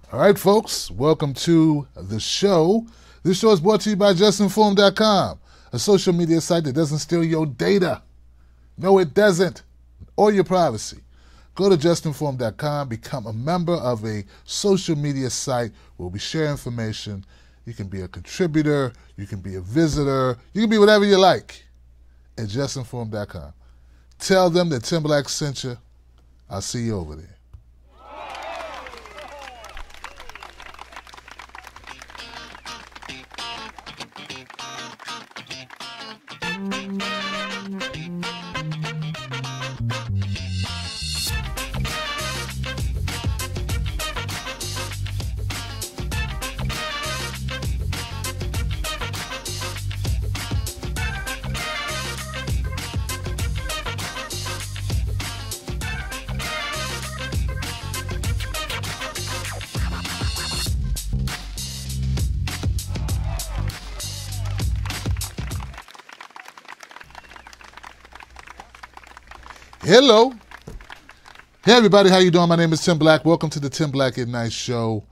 All right, folks, welcome to the show. This show is brought to you by justinform.com, a social media site that doesn't steal your data. No, it doesn't, or your privacy. Go to justinform.com, become a member of a social media site where we share information. You can be a contributor, you can be a visitor, you can be whatever you like at justinform.com. Tell them that Tim Black sent you. I'll see you over there. Hello. Hey, everybody. How you doing? My name is Tim Black. Welcome to the Tim Black at Night Show.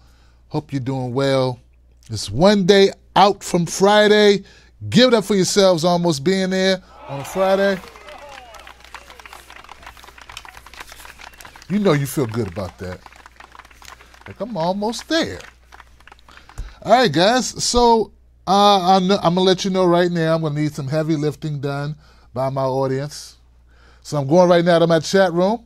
Hope you're doing well. It's one day out from Friday. Give it up for yourselves almost being there on a Friday. You know you feel good about that. Like, I'm almost there. All right, guys. So I'm going to let you know right now I'm going to need some heavy lifting done by my audience. So I'm going right now to my chat room.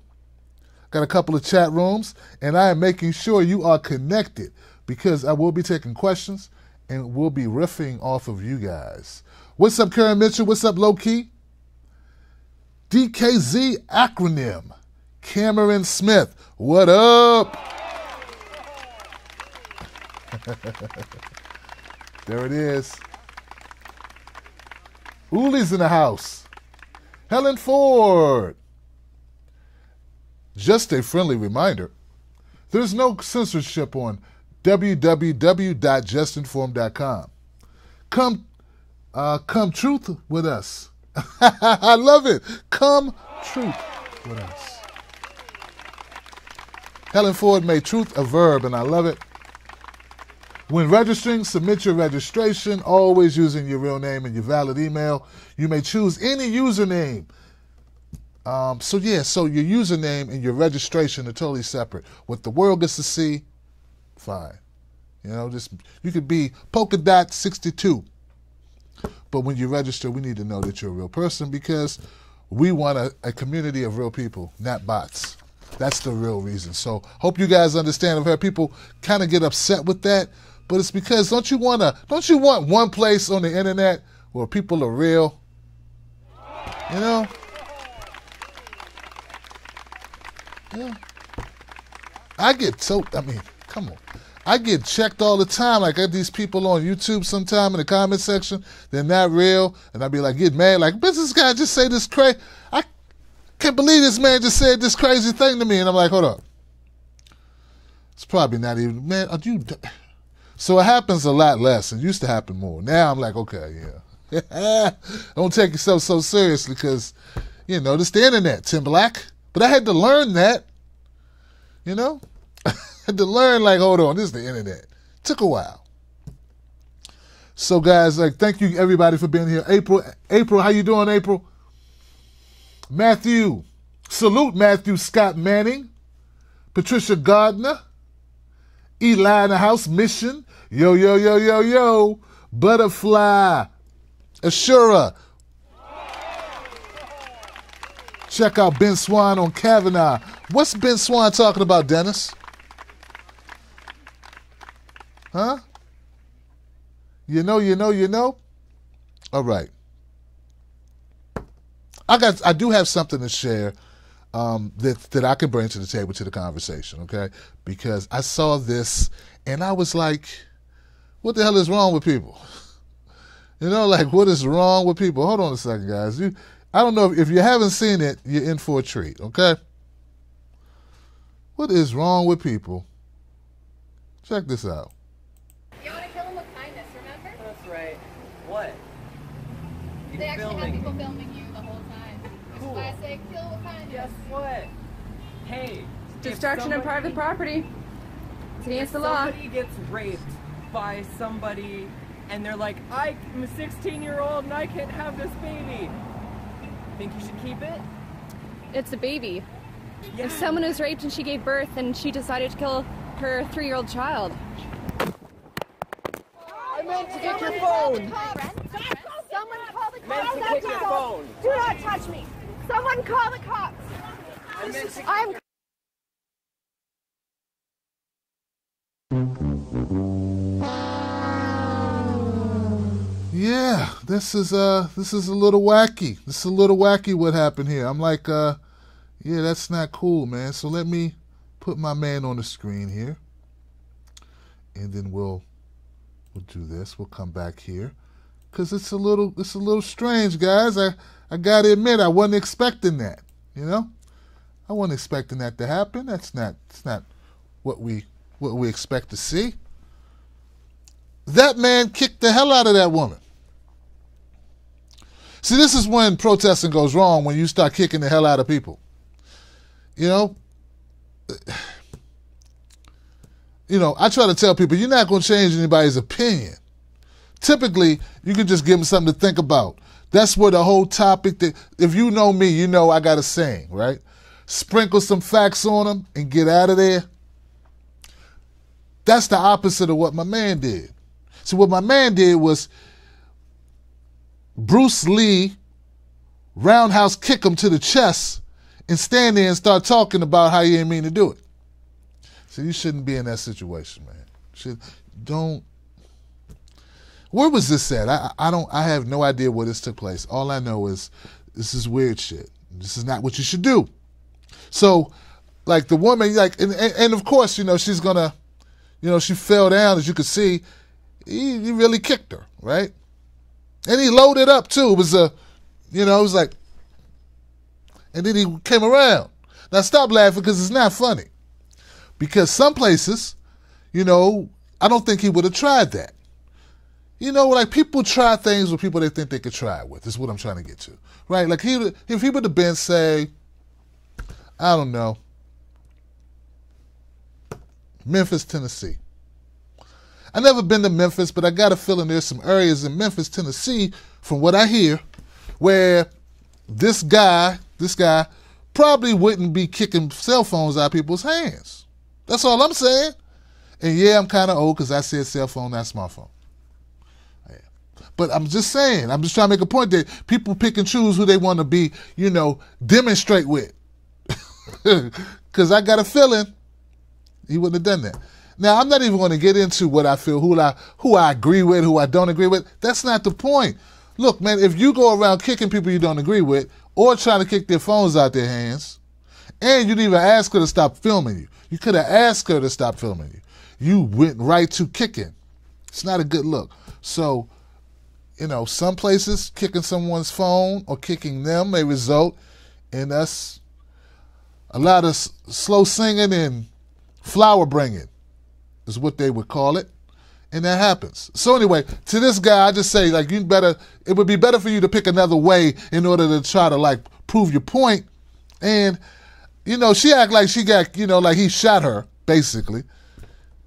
Got a couple of chat rooms, and I am making sure you are connected because I will be taking questions and we'll be riffing off of you guys. What's up, Karen Mitchell? What's up, Low Key? DKZ acronym. Cameron Smith. What up? There it is. Uli's in the house. Helen Ford. Just a friendly reminder, there's no censorship on www.justinform.com. Come truth with us. I love it. Come truth with us. Helen Ford made truth a verb, and I love it. When registering, submit your registration, always using your real name and your valid email. You may choose any username. So your username and your registration are totally separate. What the world gets to see, fine. You know, you could be polka dot 62. But when you register, we need to know that you're a real person because we want a community of real people, not bots. That's the real reason. So hope you guys understand. I've heard people kind of get upset with that. But it's because don't you want one place on the internet where people are real? You know? Yeah. Come on. I get checked all the time. Like I have these people on YouTube sometime in the comment section. They're not real. And I'd be like, get mad. Like, but this guy just say this crazy. I can't believe this man just said this crazy thing to me. And I'm like, hold up. It's probably not even, man, are you... So it happens a lot less. It used to happen more. Now I'm like, okay, yeah. Don't take yourself so seriously because, you know, this is the internet, Tim Black. But I had to learn that, you know. I had to learn, like, hold on, this is the internet. Took a while. So, guys, like, thank you, everybody, for being here. April, how you doing, April? Matthew, salute Matthew Scott Manning. Patricia Gardner. Eli in the house, Mission. Yo. Butterfly. Ashura. Check out Ben Swan on Kavanaugh. What's Ben Swan talking about, Dennis? Huh? You know? All right. I do have something to share that I can bring to the table to the conversation, okay? Because I saw this and I was like, what the hell is wrong with people? You know, like, what is wrong with people? Hold on a second, guys. I don't know if you haven't seen it, you're in for a treat, okay? What is wrong with people? Check this out. You want to kill them with kindness, remember? That's right. What? They actually have people filming you the whole time. Which is why I say kill with kindness. Guess what? Hey. Destruction of private property. It's against the law. Somebody gets raped by somebody and they're like, I'm a 16-year-old and I can't have this baby. Think you should keep it? It's a baby. Yeah. If someone was raped and she gave birth and she decided to kill her 3-year-old child. I meant to get your phone. Someone call the Meant cops. to get your phone. Do not touch me. Someone call the cops. I'm Yeah, this is a little wacky. This is a little wacky what happened here. I'm like, yeah, that's not cool, man. So let me put my man on the screen here. And then we'll do this. We'll come back here. Cause it's a little strange, guys. I gotta admit, I wasn't expecting that. You know? I wasn't expecting that to happen. It's not what we expect to see. That man kicked the hell out of that woman. See, this is when protesting goes wrong, when you start kicking the hell out of people. You know, I try to tell people, you're not going to change anybody's opinion. Typically, you can just give them something to think about. That's where the whole topic, if you know me, you know I got a saying, right? Sprinkle some facts on them and get out of there. That's the opposite of what my man did. So what my man did was Bruce Lee roundhouse kick him to the chest and stand there and start talking about how you didn't mean to do it. So you shouldn't be in that situation, man. Where was this at? I have no idea where this took place. All I know is this is weird shit. This is not what you should do. So, like the woman, like, and of course, she's gonna, she fell down, as you could see. He really kicked her, right? And he loaded up too. It was it was like, and then he came around. Now stop laughing because it's not funny. Because some places, I don't think he would have tried that. Like people try things with people they think they could try it with, is what I'm trying to get to. Right? Like if he would have been, say, I don't know, Memphis, Tennessee. I've never been to Memphis, but I got a feeling there's some areas in Memphis, Tennessee, from what I hear, where this guy probably wouldn't be kicking cell phones out of people's hands. That's all I'm saying. And yeah, I'm kind of old because I said cell phone, not smartphone. Yeah. But I'm just saying, I'm just trying to make a point that people pick and choose who they want to be, demonstrate with. Because I got a feeling he wouldn't have done that. Now, I'm not even going to get into what I feel, who I agree with, who I don't agree with. That's not the point. Look, man, if you go around kicking people you don't agree with or trying to kick their phones out their hands, and you didn't even ask her to stop filming you. You could have asked her to stop filming you. You went right to kicking. It's not a good look. So, some places kicking someone's phone or kicking them may result in us a lot of slow singing and flower bringing. Is what they would call it, and that happens. So anyway, to this guy, I just say, like, it would be better for you to pick another way in order to try to, like, prove your point. And, she act like she got, like he shot her, basically,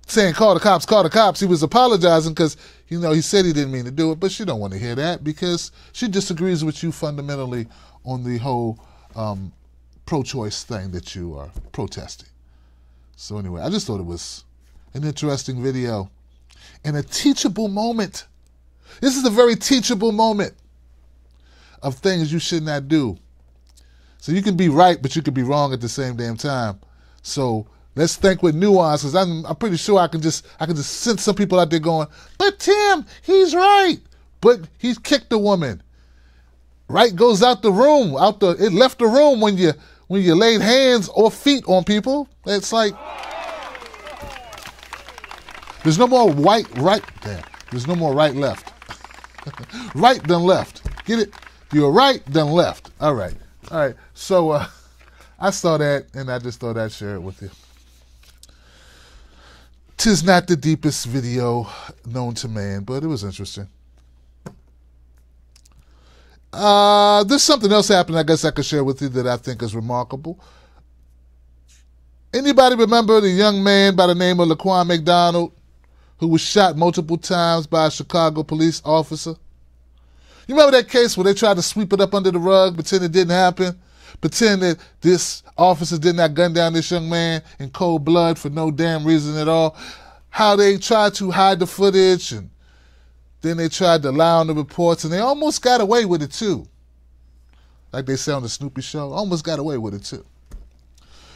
saying, call the cops, call the cops. He was apologizing because, he said he didn't mean to do it, but she don't want to hear that because she disagrees with you fundamentally on the whole pro-choice thing that you are protesting. So anyway, I just thought it was an interesting video and a teachable moment. This is a very teachable moment of things you should not do. So you can be right, but you can be wrong at the same damn time. So let's think with nuance, because I'm pretty sure I can just sense some people out there going, but Tim, he's right. But he kicked the woman. Right goes out the room. It left the room when you laid hands or feet on people. It's like, there's no more there's no more right, left. Right, then left. Get it? You're right, then left. All right. So I saw that, and I just thought I'd share it with you. 'Tis not the deepest video known to man, but it was interesting. There's something else happening I guess I could share with you that I think is remarkable. Anybody remember the young man by the name of Laquan McDonald who was shot multiple times by a Chicago police officer? You remember that case where they tried to sweep it up under the rug, pretend it didn't happen? Pretend that this officer did not gun down this young man in cold blood for no damn reason at all? How they tried to hide the footage, and then they tried to lie on the reports, and they almost got away with it too. Like they say on the Snoopy show, almost got away with it too.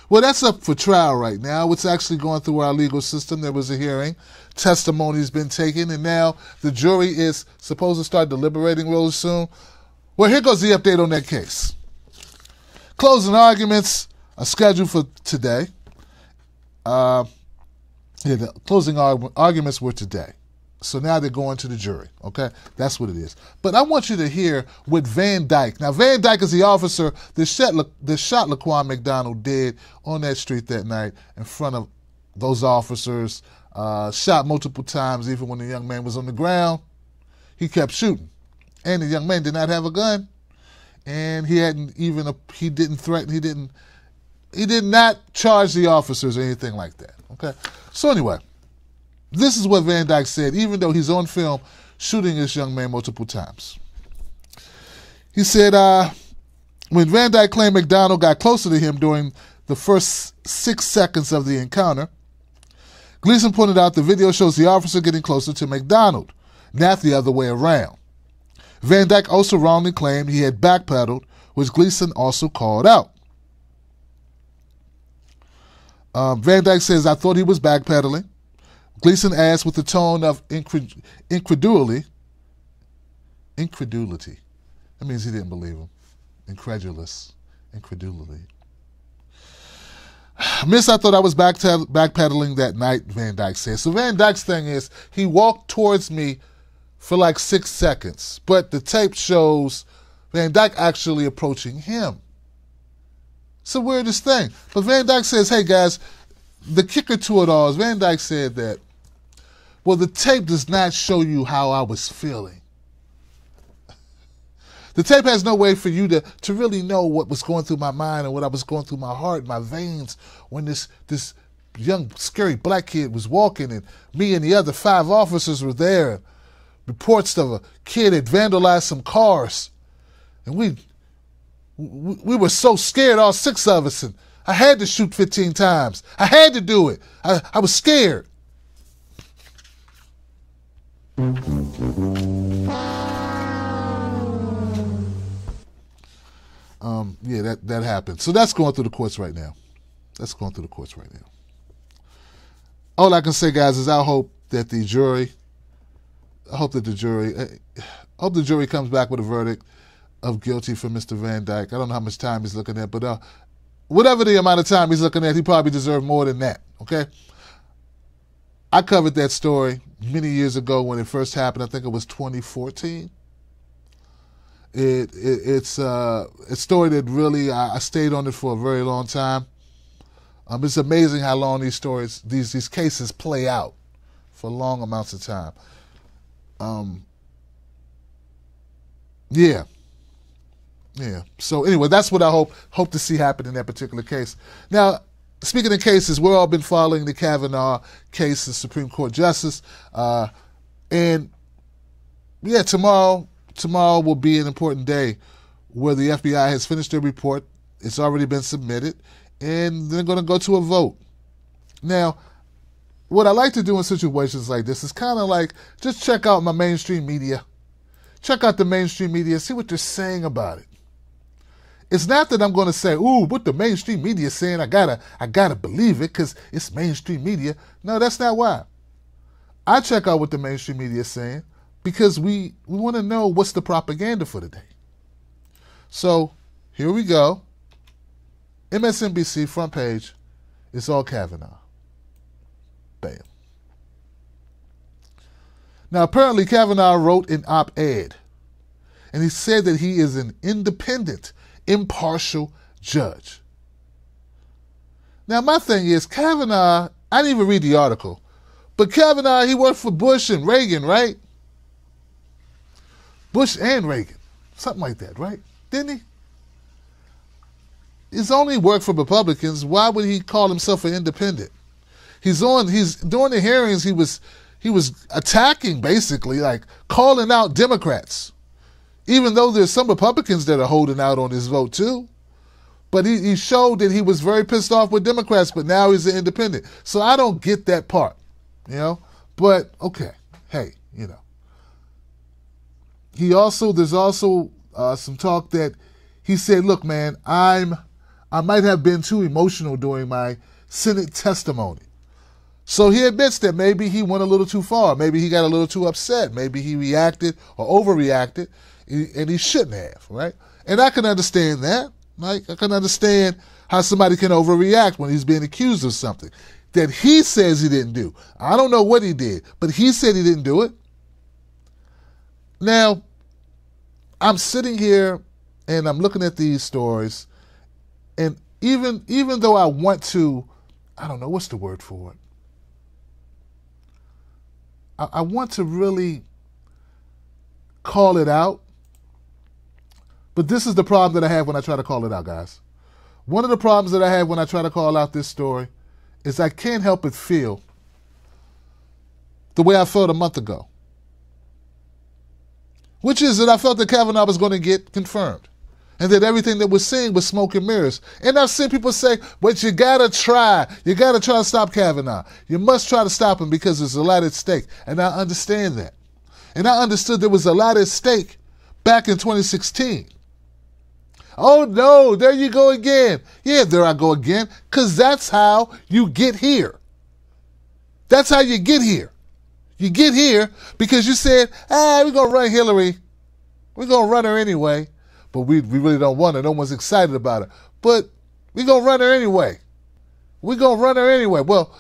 Well, that's up for trial right now. It's actually going through our legal system. There was a hearing. Testimony's been taken, and now the jury is supposed to start deliberating real soon. Well, here goes the update on that case. Closing arguments are scheduled for today. The closing arguments were today. So now they're going to the jury, okay? That's what it is. But I want you to hear what Van Dyke. Now, Van Dyke is the officer that shot Laquan McDonald dead on that street that night in front of those officers. Shot multiple times, even when the young man was on the ground. He kept shooting. And the young man did not have a gun. And he didn't threaten, he did not charge the officers or anything like that, okay? So anyway, this is what Van Dyke said, even though he's on film shooting this young man multiple times. He said, when Van Dyke claimed McDonald got closer to him during the first 6 seconds of the encounter, Gleason pointed out the video shows the officer getting closer to McDonald, not the other way around. Van Dyke also wrongly claimed he had backpedaled, which Gleason also called out. Van Dyke says, I thought he was backpedaling. Gleason asked with a tone of incredulity. That means he didn't believe him. Incredulity. Miss, I thought I was backpedaling that night, Van Dyke says. So Van Dyke's thing is, he walked towards me for like 6 seconds, but the tape shows Van Dyke actually approaching him. It's the weirdest thing. But Van Dyke says, hey guys, the kicker to it all is Van Dyke said that, well, the tape does not show you how I was feeling. The tape has no way for you to really know what was going through my mind and what I was going through my heart, my veins, when this young, scary black kid was walking and me and the other 5 officers were there. Reports of a kid had vandalized some cars. And we were so scared, all 6 of us, and I had to shoot 15 times. I had to do it. I was scared. Yeah, that happened. So that's going through the courts right now. All I can say, guys, is I hope the jury comes back with a verdict of guilty for Mr. Van Dyke. I don't know how much time he's looking at, but whatever the amount of time he's looking at, he probably deserved more than that, okay? I covered that story many years ago when it first happened. I think it was 2014. It's a story that really, I stayed on it for a very long time. It's amazing how long these stories, these cases play out for long amounts of time. Yeah. So anyway, that's what I hope to see happen in that particular case. Now, speaking of cases, we've all been following the Kavanaugh case, the Supreme Court Justice, and yeah, tomorrow will be an important day where the FBI has finished their report. It's already been submitted, and they're going to go to a vote. Now, what I like to do in situations like this is kind of like just check out my mainstream media. Check out the mainstream media, see what they're saying about it. It's not that I'm going to say, ooh, what the mainstream media is saying, I gotta believe it because it's mainstream media. No, that's not why. I check out what the mainstream media is saying because we want to know what's the propaganda for the day. So here we go. MSNBC front page, it's all Kavanaugh. Bam. Now, apparently Kavanaugh wrote an op-ed, and he said that he is an independent, impartial judge. Now, my thing is, Kavanaugh, I didn't even read the article, but Kavanaugh, he worked for Bush and Reagan, right? Bush and Reagan, something like that, right? Didn't he? he's only worked for Republicans. Why would he call himself an independent? He's during the hearings, he was attacking, basically, like calling out Democrats, even though there's some Republicans that are holding out on his vote too. But he showed that he was very pissed off with Democrats, but now he's an independent. So I don't get that part, you know. But okay, hey, you know. There's also some talk that he said, look, man, I might have been too emotional during my Senate testimony. So he admits that maybe he went a little too far. Maybe he got a little too upset. Maybe he reacted or overreacted, and he shouldn't have, right? And I can understand that. Like, I can understand how somebody can overreact when he's being accused of something that he says he didn't do. I don't know what he did, but he said he didn't do it. Now, I'm sitting here and I'm looking at these stories, and even though I want to, I don't know, what's the word for it? I want to really call it out, but this is the problem that I have when I try to call it out, guys. One of the problems that I have when I try to call out this story is I can't help but feel the way I felt a month ago, which is that I felt that Kavanaugh was going to get confirmed and that everything that we're seeing was smoke and mirrors. And I've seen people say, but you got to try. You got to try to stop Kavanaugh. You must try to stop him because there's a lot at stake. And I understand that. And I understood there was a lot at stake back in 2016. Oh, no, there you go again. Yeah, there I go again, because that's how you get here. That's how you get here. You get here because you said, we're going to run Hillary. We're going to run her anyway. But we really don't want her. No one's excited about her. But we're going to run her anyway. We're going to run her anyway. Well,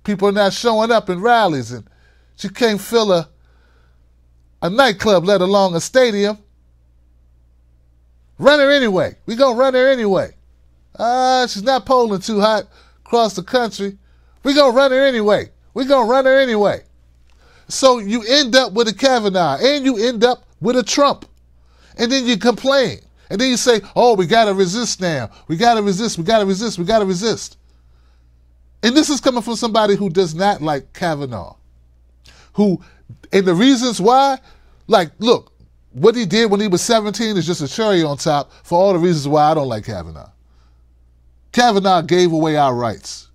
people are not showing up in rallies, and she can't fill a nightclub, let alone a stadium. Run her anyway. We're going to run her anyway. She's not polling too hot across the country. We're going to run her anyway. We're going to run her anyway. So you end up with a Kavanaugh, and you end up with a Trump. And then you complain. And then you say, oh, we got to resist now. We got to resist. We got to resist. We got to resist. And this is coming from somebody who does not like Kavanaugh. And the reasons why, like, look, what he did when he was 17 is just a cherry on top for all the reasons why I don't like Kavanaugh. Kavanaugh gave away our rights.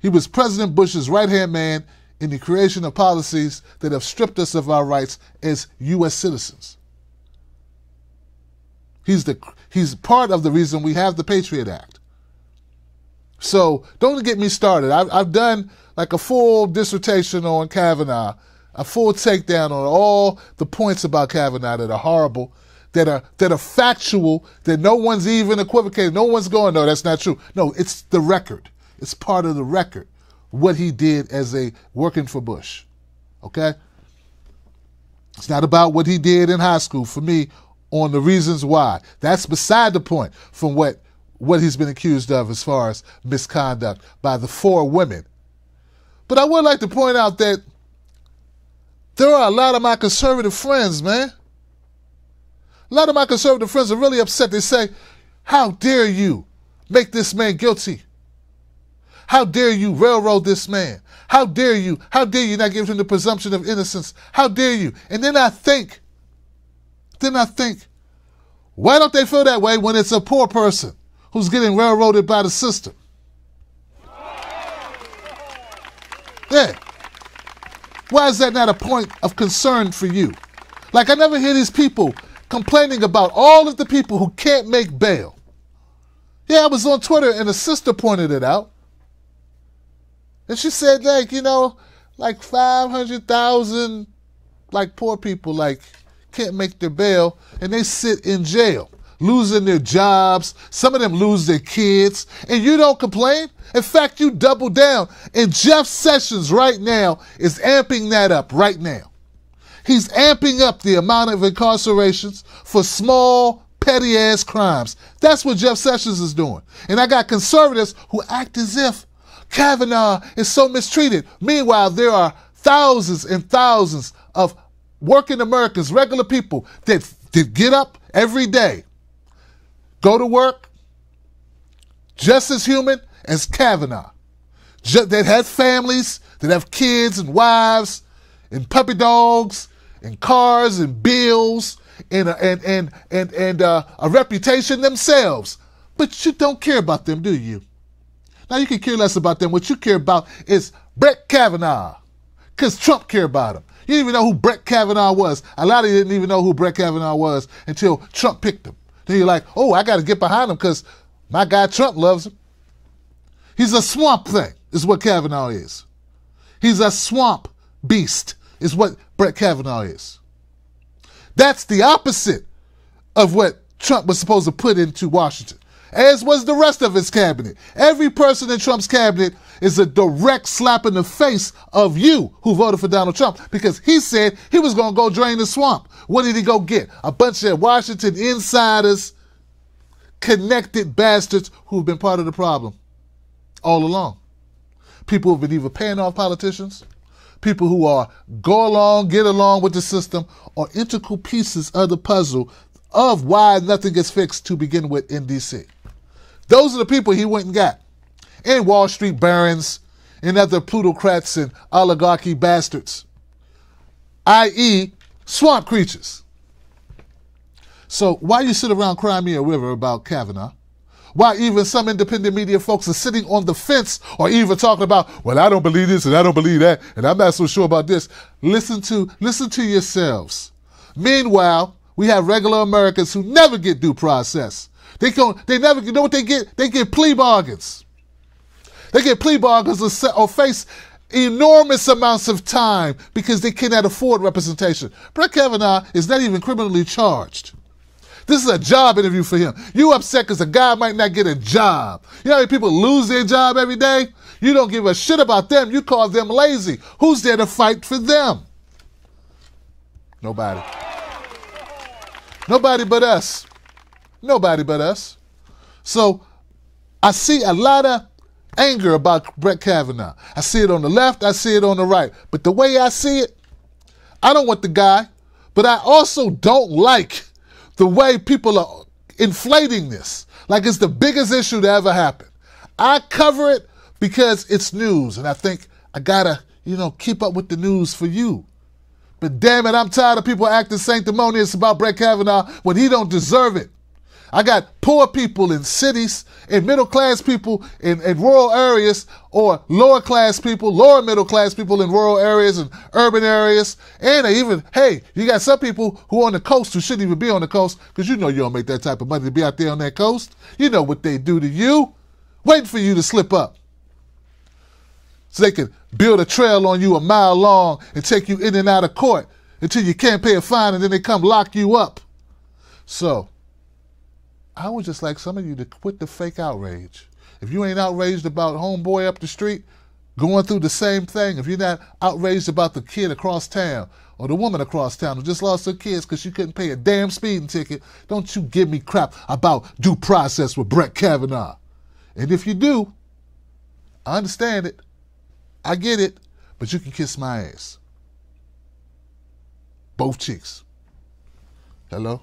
He was President Bush's right-hand man in the creation of policies that have stripped us of our rights as U.S. citizens. He's part of the reason we have the Patriot Act. So don't get me started. I've done like a full dissertation on Kavanaugh, a full takedown on all the points about Kavanaugh that are horrible, that are factual, that no one's even equivocating. No one's going, no, that's not true. No, it's the record. It's part of the record, what he did as a working for Bush. Okay? It's not about what he did in high school for me on the reasons why. That's beside the point from what he's been accused of as far as misconduct by the 4 women. But I would like to point out that there are a lot of my conservative friends, man. A lot of my conservative friends are really upset. They say, how dare you make this man guilty? How dare you railroad this man? How dare you not give him the presumption of innocence? How dare you? And then I think, why don't they feel that way when it's a poor person who's getting railroaded by the system? Yeah. Why is that not a point of concern for you? Like, I never hear these people complaining about all of the people who can't make bail. Yeah, I was on Twitter and a sister pointed it out. And she said, like, you know, like 500,000, like, poor people, like, can't make their bail, and they sit in jail, losing their jobs. Some of them lose their kids, and you don't complain. In fact, you double down. And Jeff Sessions right now is amping that up right now. He's amping up the amount of incarcerations for small, petty-ass crimes. That's what Jeff Sessions is doing. And I got conservatives who act as if Kavanaugh is so mistreated. Meanwhile, there are thousands and thousands of working Americans, regular people that get up every day, go to work, just as human as Kavanaugh, that have families, that have kids and wives and puppy dogs and cars and bills and a reputation themselves. But you don't care about them, do you? Now, you can care less about them. What you care about is Brett Kavanaugh, because Trump cared about him. You didn't even know who Brett Kavanaugh was. A lot of you didn't even know who Brett Kavanaugh was until Trump picked him. Then you're like, oh, I got to get behind him because my guy Trump loves him. He's a swamp thing, is what Kavanaugh is. He's a swamp beast, is what Brett Kavanaugh is. That's the opposite of what Trump was supposed to put into Washington, as was the rest of his cabinet. Every person in Trump's cabinet is a direct slap in the face of you who voted for Donald Trump, because he said he was going to go drain the swamp. What did he go get? A bunch of Washington insiders, connected bastards who've been part of the problem all along. People who've been either paying off politicians, people who are get along with the system, or integral pieces of the puzzle of why nothing gets fixed to begin with in D.C. Those are the people he went and got. And Wall Street barons and other plutocrats and oligarchy bastards, i.e. swamp creatures. So why you sit around crying me a river about Kavanaugh? Why even some independent media folks are sitting on the fence or even talking about, well, I don't believe this and I don't believe that and I'm not so sure about this. Listen to yourselves. Meanwhile, we have regular Americans who never get due process. They never, you know what they get? They get plea bargains. They get plea bargains or face enormous amounts of time because they cannot afford representation. Brett Kavanaugh is not even criminally charged. This is a job interview for him. You upset because a guy might not get a job. You know how many people lose their job every day? You don't give a shit about them. You call them lazy. Who's there to fight for them? Nobody. Nobody but us. Nobody but us. So I see a lot of anger about Brett Kavanaugh. I see it on the left. I see it on the right. But the way I see it, I don't want the guy, but I also don't like the way people are inflating this. Like it's the biggest issue to ever happen. I cover it because it's news, and I think I gotta, keep up with the news for you. But damn it, I'm tired of people acting sanctimonious about Brett Kavanaugh when he don't deserve it. I got poor people in cities, and middle-class people in rural areas, or lower-class people, lower-middle-class people in rural areas and urban areas. And you got some people who are on the coast who shouldn't even be on the coast, because you don't make that type of money to be out there on that coast. You know what they do to you, waiting for you to slip up. So they can build a trail on you a mile long and take you in and out of court until you can't pay a fine, and then they come lock you up. So I would just like some of you to quit the fake outrage. If you ain't outraged about homeboy up the street going through the same thing, if you're not outraged about the kid across town or the woman across town who just lost her kids because she couldn't pay a damn speeding ticket, don't you give me crap about due process with Brett Kavanaugh. And if you do, I understand it. I get it. But you can kiss my ass. Both cheeks. Hello?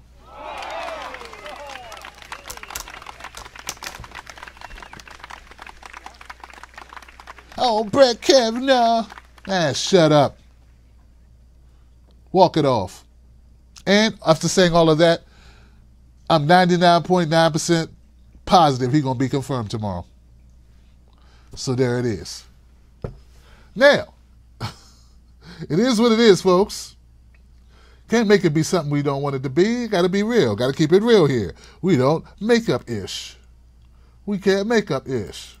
Oh, Brett Kavanaugh. Shut up. Walk it off. And after saying all of that, I'm 99.9% positive he's going to be confirmed tomorrow. So there it is. Now, it is what it is, folks. Can't make it be something we don't want it to be. Got to be real. Got to keep it real here. We don't make up-ish. We can't make up-ish.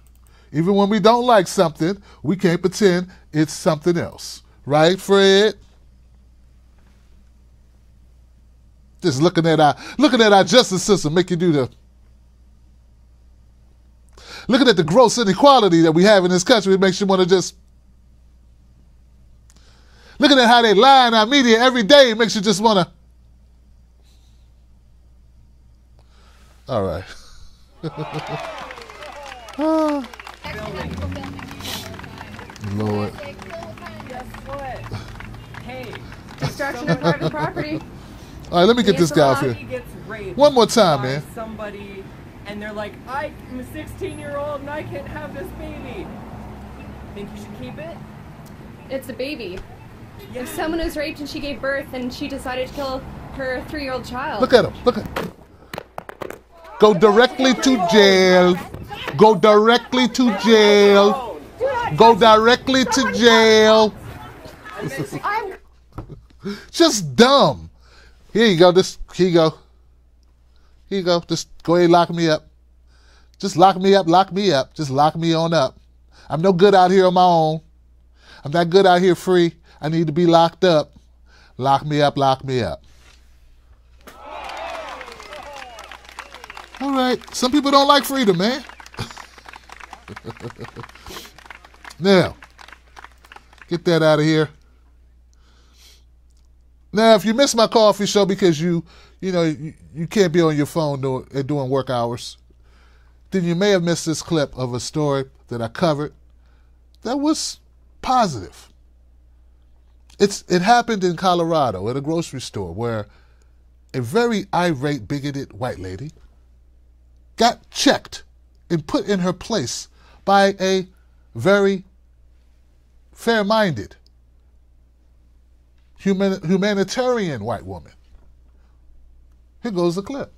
Even when we don't like something, we can't pretend it's something else. Right, Fred? Just looking at our justice system make you do the... Looking at the gross inequality that we have in this country, it makes you want to just... Looking at how they lie in our media every day, it makes you just want to... All right. Lord. Guess what? Hey, Destruction of private property. All right, let me get this guy off here. Gets raped One more time, by man. Somebody and they're like, I'm a 16-year-old and I can't have this baby. Think you should keep it? It's a baby. Yeah. If someone was raped and she gave birth and she decided to kill her 3-year-old child. Look at him. Look at him. Go directly to jail. Go directly to jail. Go directly to jail. Just dumb. Here you go. Here you go. Here you go. Just go ahead and lock me up. Just lock me up. Lock me up. Just lock me on up. I'm no good out here on my own. I'm not good out here free. I need to be locked up. Lock me up. Lock me up. All right. Some people don't like freedom, man. Now, get that out of here. Now, if you miss my coffee show because you can't be on your phone doing work hours, then you may have missed this clip of a story that I covered that was positive. It happened in Colorado at a grocery store where a very irate, bigoted white lady got checked and put in her place by a very fair-minded, humanitarian white woman. Here goes the clip.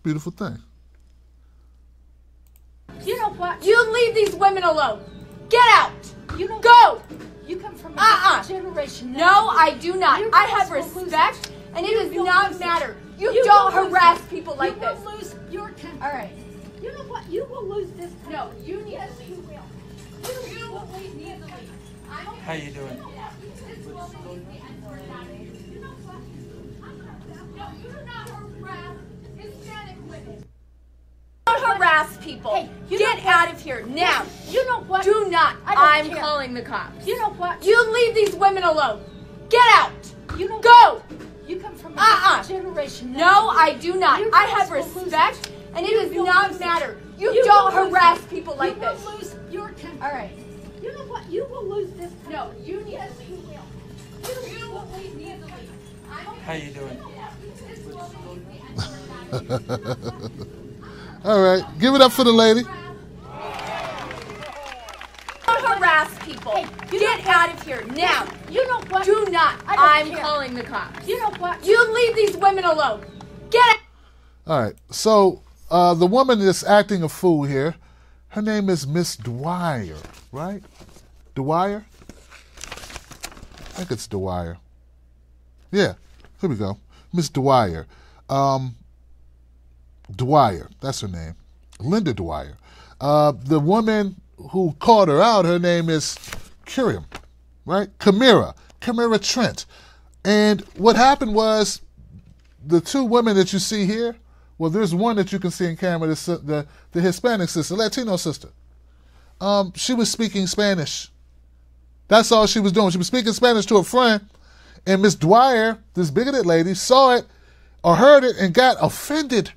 Beautiful thing. You know what? You leave these women alone. Get out. You don't go. You come from a generation. No, I do not. I have respect, and it does not matter. You don't harass people like this. You will lose your temper. All right. You know what? You will lose this temper. No, you need to leave. You will leave. Need to leave. How you doing? Don't harass people. Hey, get out of here now. You know what? Do not. I'm care. calling the cops. You know what? You leave these women alone. Get out. You know Go. You come from a generation. No, I do not. Your I have girls will respect, lose and it You does will not lose matter. You don't will lose harass it. people like you this. will lose your temper. All right. You know what? You will lose this temper. No, you need to leave. You will leave. Need to leave. How you doing? All right. Give it up for the lady. Don't harass people. Hey, get out of here now. You know what? Do not. I'm care. calling the cops. You know what? You leave these women alone. Get out. All right. So the woman that's acting a fool here, her name is Miss Dwyer, right? Dwyer? I think it's Dwyer. Yeah. Here we go. Miss Dwyer. Dwyer. That's her name. Linda Dwyer. The woman who called her out, her name is Kiriam, right? Kamira Trent. And what happened was the two women that you see here, well, there's one that you can see in camera, the Hispanic sister, Latino sister. She was speaking Spanish. That's all she was doing. She was speaking Spanish to a friend, and Miss Dwyer, this bigoted lady, saw it or heard it and got offended.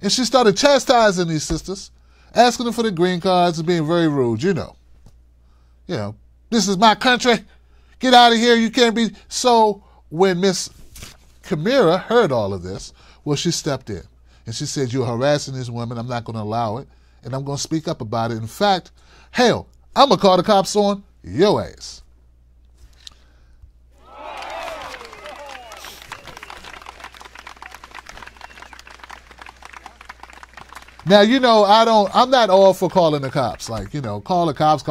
And she started chastising these sisters, asking them for the green cards and being very rude, you know. You know, this is my country. Get out of here. You can't be. So when Miss Kamira heard all of this, well, she stepped in. And she said, you're harassing this woman. I'm not going to allow it. And I'm going to speak up about it. In fact, hell, I'm going to call the cops on your ass. Now, you know, I'm not all for calling the cops. Like, you know, calling cops.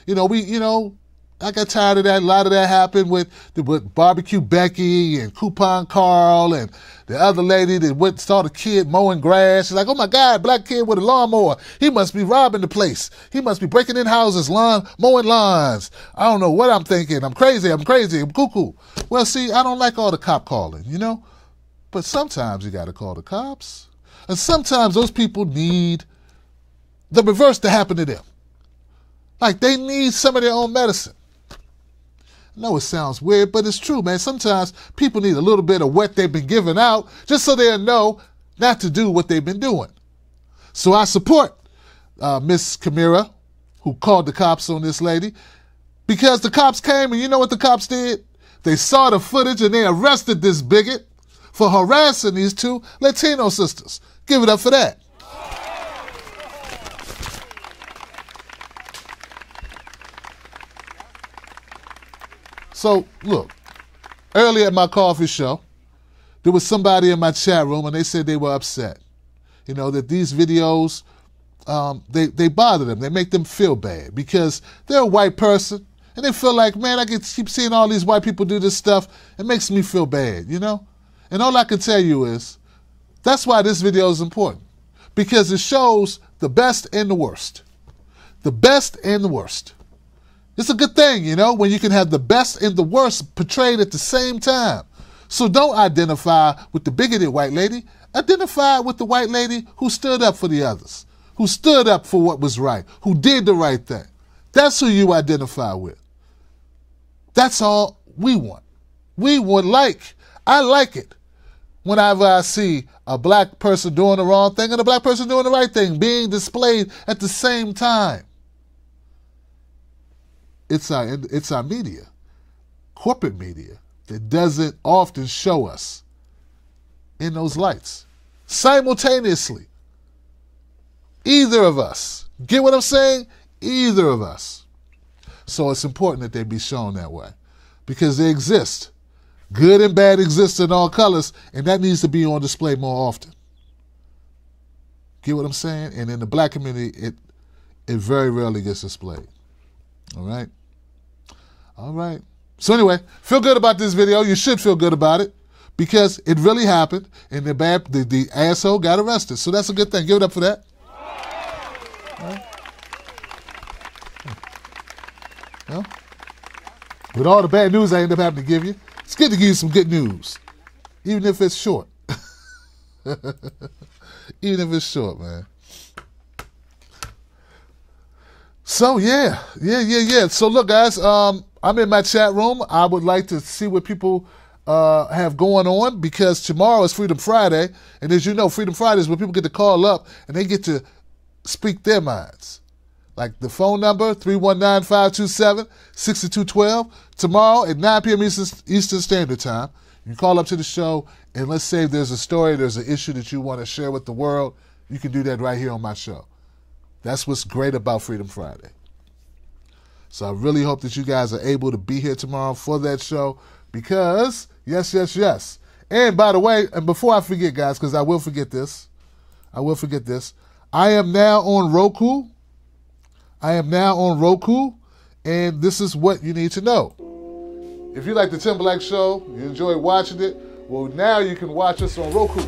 You know, I got tired of that. A lot of that happened with Barbecue Becky and Coupon Carl and the other lady that saw the kid mowing grass. She's like, oh my God, black kid with a lawnmower. He must be robbing the place. He must be breaking in houses, mowing lawns. I don't know what I'm thinking. I'm crazy, I'm cuckoo. Well, see, I don't like all the cop calling, you know? But sometimes you got to call the cops. And sometimes those people need the reverse to happen to them. Like they need some of their own medicine. I know it sounds weird, but it's true, man. Sometimes people need a little bit of what they've been giving out just so they'll know not to do what they've been doing. So I support Miss Kamira, who called the cops on this lady, because the cops came and you know what the cops did? They saw the footage and they arrested this bigot for harassing these two Latino sisters. Give it up for that. So, look, earlier at my coffee show, there was somebody in my chat room and they said they were upset. You know, that these videos, they bother them. They make them feel bad because they're a white person and they feel like, man, I can keep seeing all these white people do this stuff. It makes me feel bad, you know? And all I can tell you is, that's why this video is important. Because it shows the best and the worst. The best and the worst. It's a good thing, you know, when you can have the best and the worst portrayed at the same time. So don't identify with the bigoted white lady. Identify with the white lady who stood up for the others, who stood up for what was right, who did the right thing. That's who you identify with. That's all we want. We would like, I like it whenever I see a black person doing the wrong thing and a black person doing the right thing being displayed at the same time. It's our media, corporate media, that doesn't often show us in those lights simultaneously. Either of us. Get what I'm saying? Either of us. So it's important that they be shown that way because they exist. Good and bad exist in all colors, and that needs to be on display more often. Get what I'm saying? And in the black community, it very rarely gets displayed. All right? All right. So anyway, feel good about this video. You should feel good about it because it really happened and the asshole got arrested. So that's a good thing. Give it up for that. Right. Well, with all the bad news I end up having to give you, it's good to give you some good news, even if it's short. Even if it's short, man. So yeah. So look, guys, I'm in my chat room. I would like to see what people have going on because tomorrow is Freedom Friday, and as you know, Freedom Friday is when people get to call up and they get to speak their minds. Like the phone number, 319-527-6212. Tomorrow at 9 p.m. Eastern Standard Time, you can call up to the show, and let's say there's a story, there's an issue that you want to share with the world. You can do that right here on my show. That's what's great about Freedom Friday. So I really hope that you guys are able to be here tomorrow for that show because, yes. And by the way, and before I forget, guys, because I will forget this, I am now on Roku. And this is what you need to know. If you like the Tim Black Show, you enjoy watching it, well, now you can watch us on Roku.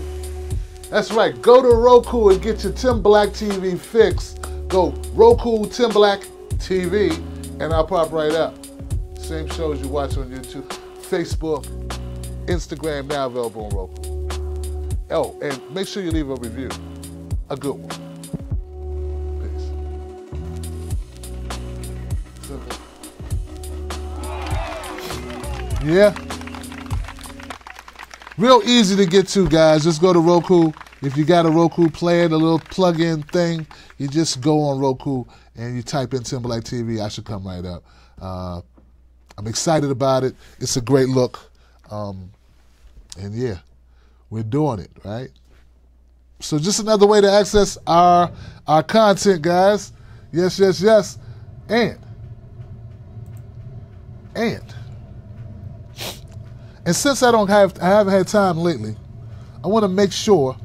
That's right. Go to Roku and get your Tim Black TV fix. Go Roku Tim Black TV, and I'll pop right up. Same shows you watch on YouTube, Facebook, Instagram, now available on Roku. Oh, and make sure you leave a review. A good one. Peace. Yeah. Real easy to get to, guys. Just go to Roku. If you got a Roku player, the little plug-in thing, you just go on Roku and you type in Tim Black TV. I should come right up. I'm excited about it. It's a great look. And yeah, we're doing it, right? So just another way to access our content, guys. Yes. And since I haven't had time lately, I want to make sure,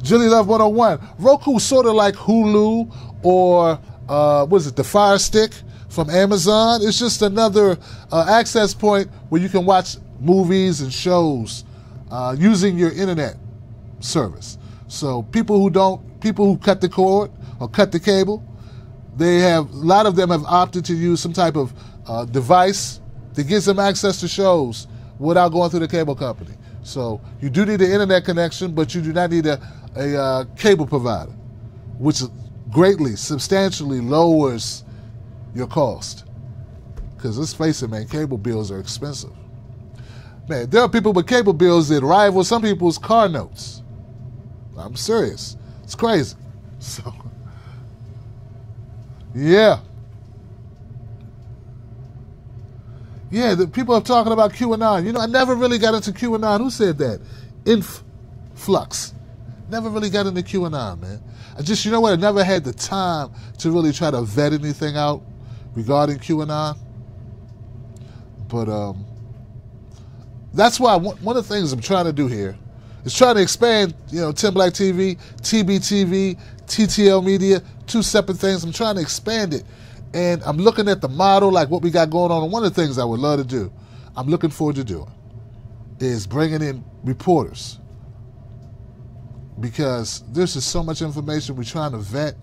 Jilly Love 101, Roku's sort of like Hulu or, the Fire Stick from Amazon. It's just another access point where you can watch movies and shows using your internet service. So people who cut the cord or cut the cable, a lot of them have opted to use some type of device that gives them access to shows without going through the cable company. So you do need an internet connection, but you do not need a cable provider, which greatly, substantially lowers your cost. Because let's face it, man, cable bills are expensive. Man, there are people with cable bills that rival some people's car notes. I'm serious. It's crazy. So, yeah. Yeah, the people are talking about QAnon. You know, I never really got into QAnon. Who said that? Influx. Never really got into QAnon, man. I just, you know what? I never had the time to really try to vet anything out regarding QAnon. But that's why one of the things I'm trying to do here is trying to expand, you know, Tim Black TV, TBTV, TTL Media, two separate things. I'm trying to expand it. And I'm looking at the model, like what we got going on. And one of the things I would love to do, I'm looking forward to doing, is bringing in reporters. Because there's just so much information we're trying to vet,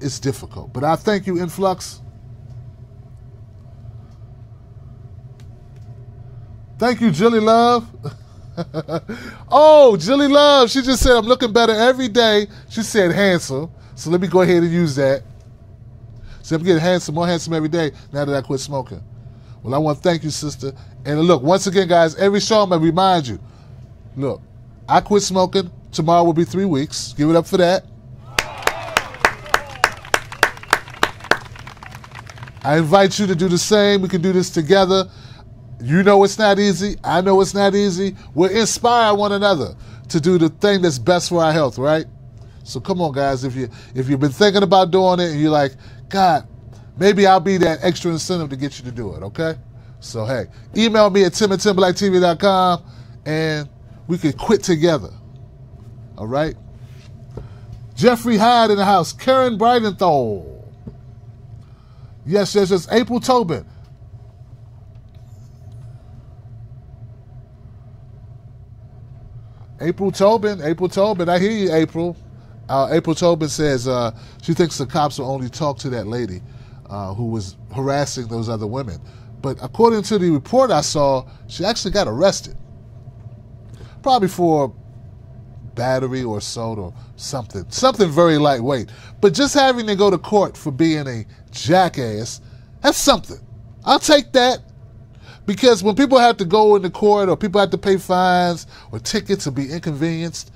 it's difficult. But I thank you, Influx. Thank you, Jilly Love. Oh, Jilly Love, she just said I'm looking better every day. She said handsome. So let me go ahead and use that. So I'm getting handsome, more handsome every day now that I quit smoking. Well, I want to thank you, sister. And look, once again, guys, every show I'm going to remind you, look, I quit smoking. Tomorrow will be 3 weeks. Give it up for that. I invite you to do the same. We can do this together. You know it's not easy. I know it's not easy. We'll inspire one another to do the thing that's best for our health, right? So come on, guys. If you've been thinking about doing it and you're like, God, maybe I'll be that extra incentive to get you to do it, okay? So, hey, email me at tim@timblacktv.com and we can quit together. All right? Jeffrey Hyde in the house. Karen Bridenthal. Yes. April Tobin. April Tobin. I hear you, April. April Tobin says she thinks the cops will only talk to that lady who was harassing those other women. But according to the report I saw, she actually got arrested. Probably for battery or assault or something very lightweight. But just having to go to court for being a jackass, that's something. I'll take that. Because when people have to go into court or people have to pay fines or tickets or be inconvenienced,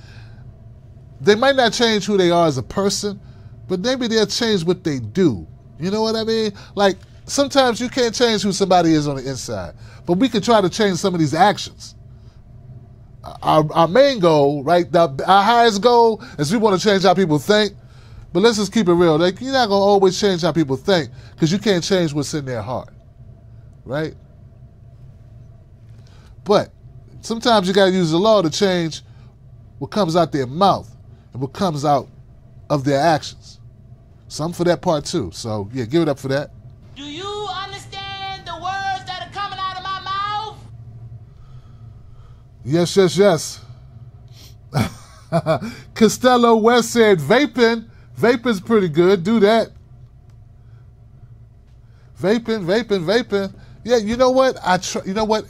they might not change who they are as a person, but maybe they'll change what they do. You know what I mean? Like, sometimes you can't change who somebody is on the inside, but we can try to change some of these actions. Our main goal, right, our highest goal is we want to change how people think, but let's just keep it real. Like, you're not going to always change how people think because you can't change what's in their heart, right? But sometimes you got to use the law to change what comes out their mouth and what comes out of their actions. So I'm for that part too. So, yeah, give it up for that. Do you understand the words that are coming out of my mouth? Yes. Costello West said vaping. Vaping's pretty good. Do that. Vaping. Yeah, you know what?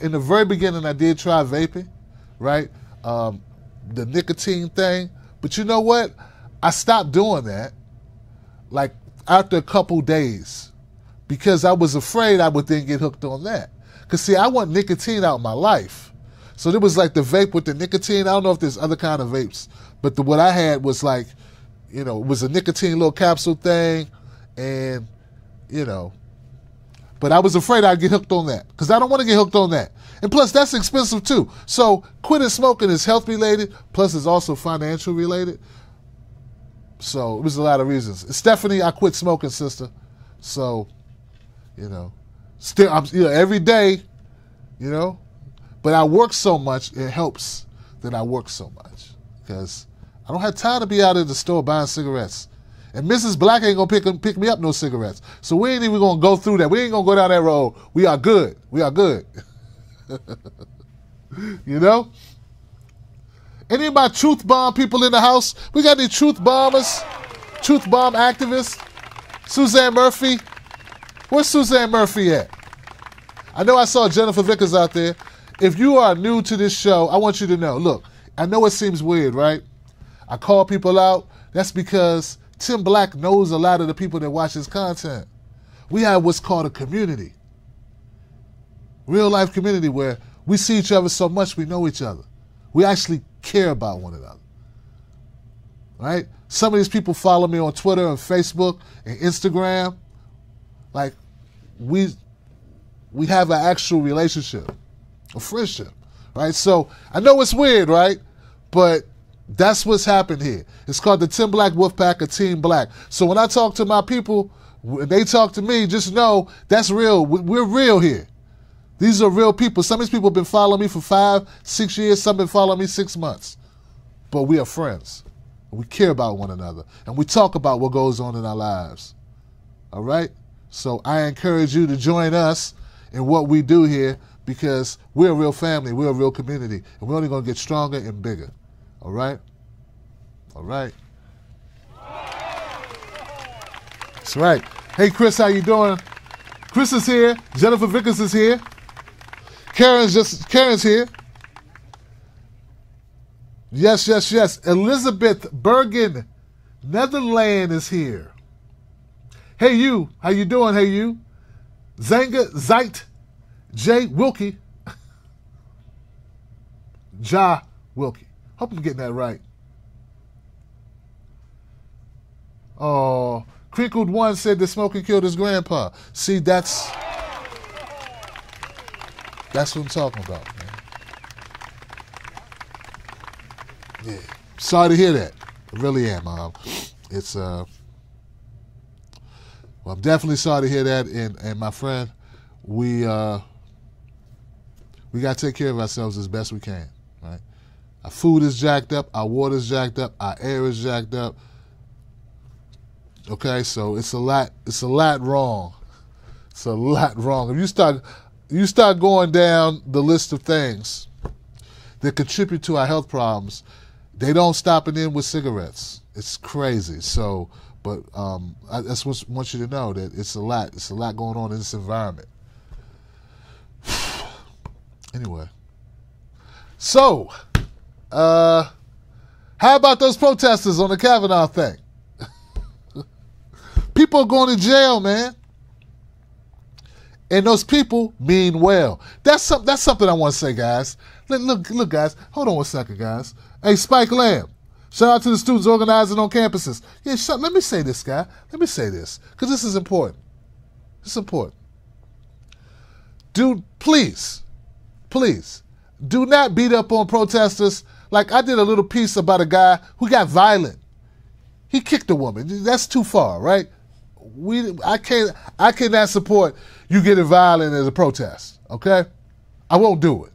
In the very beginning, I did try vaping, right? The nicotine thing. But you know what? I stopped doing that, like, after a couple days because I was afraid I would then get hooked on that. Because, see, I want nicotine out of my life. So there was, like, the vape with the nicotine. I don't know if there's other kind of vapes. But what I had was, like, you know, it was a nicotine little capsule thing. And, you know, but I was afraid I'd get hooked on that because I don't want to get hooked on that. And plus, that's expensive too. So quitting smoking is health related, plus it's also financial related. So it was a lot of reasons. And Stephanie, I quit smoking, sister. So, you know, still, every day, you know, but I work so much, it helps that I work so much because I don't have time to be out at the store buying cigarettes. And Mrs. Black ain't gonna pick me up no cigarettes. So we ain't even gonna go through that. We ain't gonna go down that road. We are good. You know? Any of my truth bomb people in the house? We got any truth bombers? Truth bomb activists? Suzanne Murphy? Where's Suzanne Murphy at? I know I saw Jennifer Vickers out there. If you are new to this show, I want you to know, look, I know it seems weird, right? I call people out. That's because Tim Black knows a lot of the people that watch his content. We have what's called a community. Real life community where we see each other so much we know each other. We actually care about one another. Right? Some of these people follow me on Twitter and Facebook and Instagram. Like, we have an actual relationship, a friendship, right? So I know it's weird, right? But that's what's happened here. It's called the Tim Black Wolfpack of Team Black. So when I talk to my people, when they talk to me, just know that's real. We're real here. These are real people. Some of these people have been following me for 5, 6 years. Some have been following me 6 months. But we are friends. We care about one another. And we talk about what goes on in our lives. All right? So I encourage you to join us in what we do here because we're a real family. We're a real community. And we're only going to get stronger and bigger. All right? All right. That's right. Hey, Chris, how you doing? Chris is here. Jennifer Vickers is here. Karen's here. Yes, yes, yes. Elizabeth Bergen, Netherlands is here. Hey, you. How you doing? Hey, you. Zanga Zeit J. Wilkie. Ja Wilkie. Hope I'm getting that right. Oh, Crinkled One said that smoking killed his grandpa. See, that's what I'm talking about, man. Yeah. Sorry to hear that. I really am, Mom. It's well, I'm definitely sorry to hear that, and my friend, we gotta take care of ourselves as best we can, right? Our food is jacked up, our water is jacked up, our air is jacked up. Okay, so it's a lot wrong. It's a lot wrong. If you start going down the list of things that contribute to our health problems, they don't stop it in with cigarettes. It's crazy. So, but I just want you to know that it's a lot. It's a lot going on in this environment. Anyway, so how about those protesters on the Kavanaugh thing? People are going to jail, man. And those people mean well. That's something I want to say, guys. Look, guys. Hold on one second, guys. Hey, Spike Lamb. Shout out to the students organizing on campuses. Yeah, let me say this, guy. Let me say this, because this is important. It's important. Dude, please, do not beat up on protesters. Like I did a little piece about a guy who got violent. He kicked a woman. That's too far, right? I cannot support you getting violent as a protest, okay? I won't do it.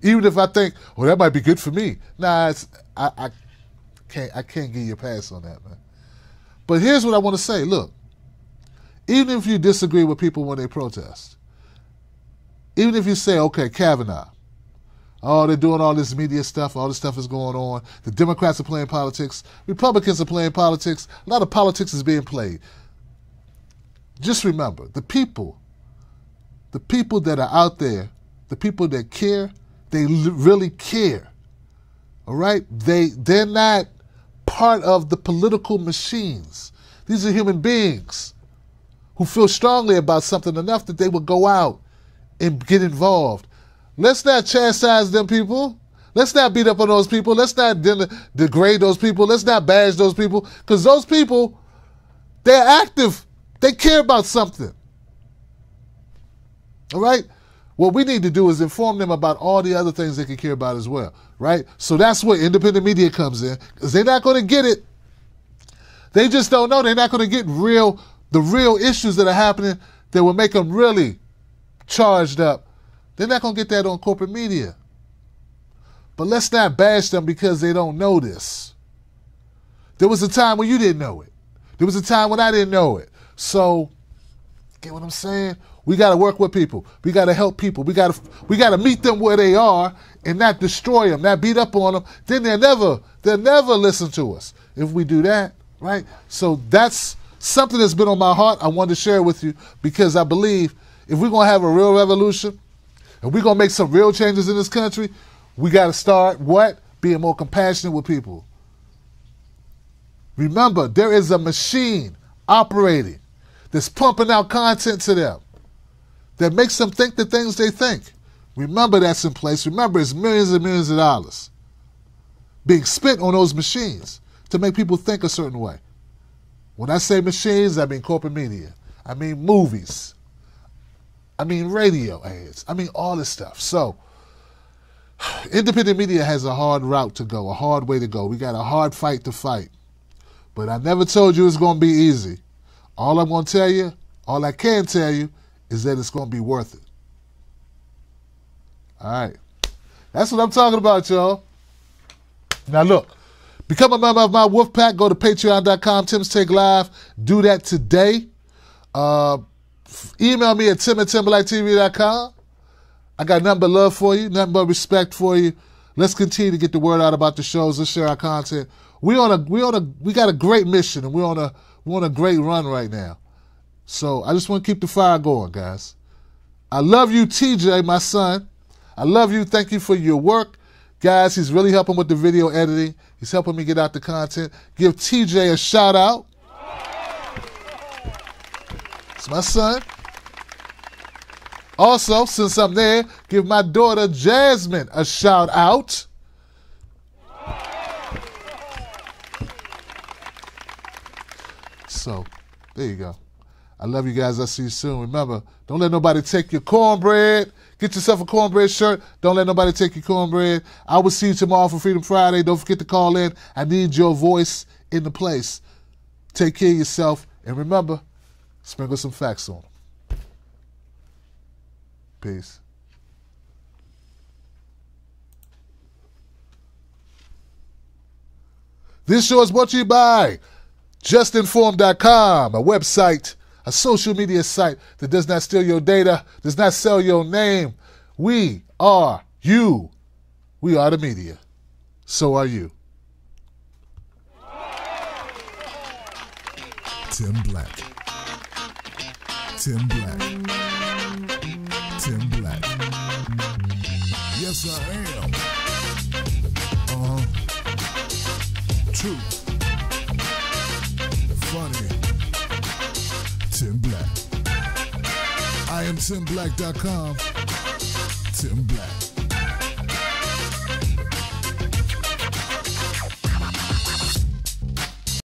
Even if I think, well, that might be good for me. Nah, I can't give you a pass on that, man. But here's what I want to say. Look, even if you disagree with people when they protest, even if you say, okay, Kavanaugh, oh, they're doing all this media stuff, all this stuff is going on, the Democrats are playing politics, Republicans are playing politics, a lot of politics is being played. Just remember, the people that are out there, the people that care, they really care, all right? They're not part of the political machines. These are human beings who feel strongly about something enough that they will go out and get involved. Let's not chastise them people. Let's not beat up on those people. Let's not degrade those people. Let's not bash those people, because those people, they're active. They care about something. All right? What we need to do is inform them about all the other things they can care about as well, right? So that's where independent media comes in, because they're not going to get it. They just don't know. They're not going to get the real issues that are happening that will make them really charged up. They're not going to get that on corporate media. But let's not bash them because they don't know this. There was a time when you didn't know it. There was a time when I didn't know it. So, get what I'm saying? We got to work with people. We got to help people. We got to meet them where they are and not destroy them, not beat up on them. Then they'll never listen to us if we do that, right? So that's something that's been on my heart. I wanted to share it with you because I believe if we're going to have a real revolution and we're going to make some real changes in this country, we got to start what? Being more compassionate with people. Remember, there is a machine operating that's pumping out content to them that makes them think the things they think. Remember that's in place. Remember it's millions and millions of dollars being spent on those machines to make people think a certain way. When I say machines, I mean corporate media. I mean movies. I mean radio ads. I mean all this stuff. So independent media has a hard route to go, a hard way to go. We got a hard fight to fight. But I never told you it's going to be easy. All I'm going to tell you, all I can tell you, is that it's going to be worth it. All right. That's what I'm talking about, y'all. Now, look. Become a member of my wolf pack. Go to patreon.com, Tim's Take Live. Do that today. Email me at tim@timberliketv.com. I got nothing but love for you, nothing but respect for you. Let's continue to get the word out about the shows. Let's share our content. We got a great mission, and we're on a great run right now. So I just want to keep the fire going, guys. I love you, TJ, my son. I love you. Thank you for your work. Guys, he's really helping with the video editing. He's helping me get out the content. Give TJ a shout out. It's my son. Also, since I'm there, give my daughter Jasmine a shout out. So, there you go. I love you guys. I'll see you soon. Remember, don't let nobody take your cornbread. Get yourself a cornbread shirt. Don't let nobody take your cornbread. I will see you tomorrow for Freedom Friday. Don't forget to call in. I need your voice in the place. Take care of yourself. And remember, sprinkle some facts on them. Peace. This show is brought to you by justinformed.com, a website, a social media site that does not steal your data, does not sell your name. We are you. We are the media. So are you. Tim Black. Tim Black. Tim Black. Yes, I am. Truth. Funny. Tim Black. I am TimBlack.com. Tim Black.